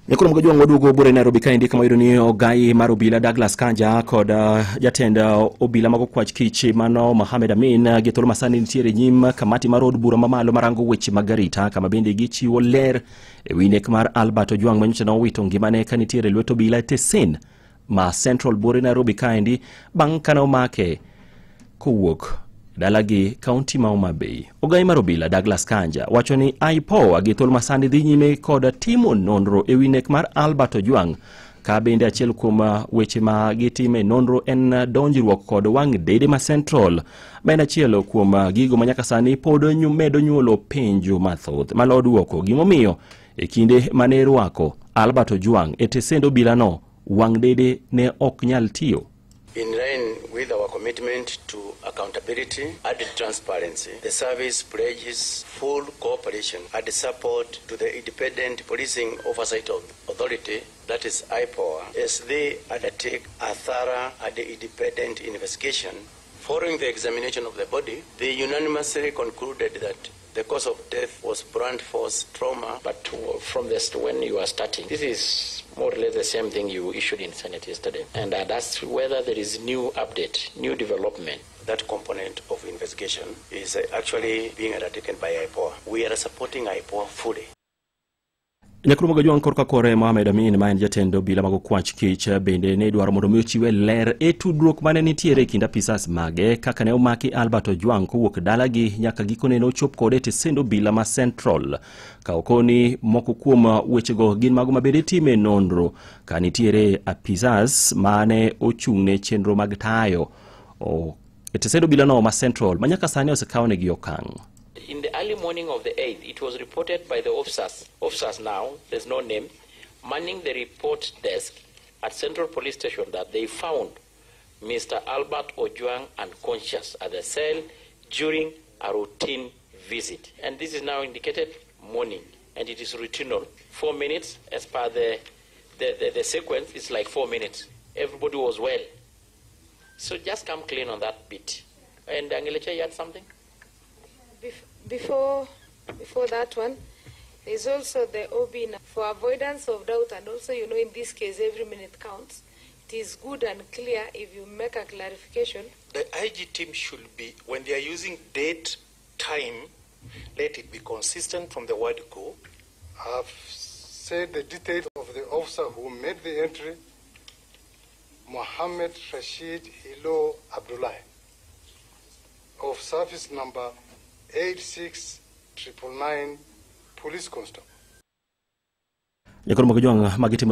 Nyakoro mgajwa ngodugo bure Nairobi kaindi kama yudo ni ogai mar obila Douglas Kanja kod jatenda obila mago kwach kich mano Mohamed Amin githolo masani nitiere nyim kamati mar od bura mamalo marango weche magarita kama bende gichiwo ler ewi nek mar Albert Ojwang manyocha na owito ngimane ka nitiere lweto obila Tesen ma Central bure Nairobi kaindi bang' kana omake kowuok dalagi kaunti ma Homa Bay. Ogai mar obila Douglas Kanja wacho ni IPOA githol masani dhi nyime kod timo nonro ewi nek mar Albert Ojwang ka bende achiel kuom weche ma gitime nonro en donjruok kod wang' dede ma Central ma en achiel kuom gigo manyaka sani pod medo nyuolo penjo mathoth malo duoko gimomiyo e kinde mane rwako Albert Ojwang Tesendo obila no wang' dede ne ok nyal tiyo. In line with our commitment to accountability and transparency, the service pledges full cooperation and support to the Independent Policing Oversight Authority, that is IPOA, as they undertake a thorough and independent investigation. Following the examination of the body, they unanimously concluded that the cause of death was blunt force trauma. But from this, when you are starting, this is more or less the same thing you issued in Senate yesterday. And that's whether there is new update, new development. That component of investigation is actually being undertaken by IPOA. We are supporting IPOA fully. Nyakoro mgajwa korka kore Mohamed Amin ma en jatendo obila mago kwach kich bende ne dwaro mondo mi chiwe ler e tudruok mane nitiere kind apisas mage kaka ne omaki Albert Ojwang kowuok dalagi nyaka gikone no chop kode Tesendo obila ma Central. Ka okoni moko kuom wechego gin mago mabede time nonro ka nitiere apisas mane ochung'ne chenro mag tayo Tesendo obila no ma Central manyaka sani osekawne gi okang'. In the early morning of the 8th, it was reported by the officers now, there's no name, manning the report desk at Central Police Station that they found Mr. Albert Ojwang unconscious at the cell during a routine visit. And this is now indicated morning, and it is routinal. 4 minutes, as per the sequence, it's like 4 minutes. Everybody was well. So just come clean on that bit. And Angelecha, you had something? Before that one, there's also the OB for avoidance of doubt, and also, you know, in this case, every minute counts. It is good and clear if you make a clarification. The IG team should be, when they are using date, time, let it be consistent from the word go. I've said the details of the officer who made the entry, Mohammed Rashid Hilo Abdullah, of service number 86999 Police Constable. Nyakoro mgajwa magitimo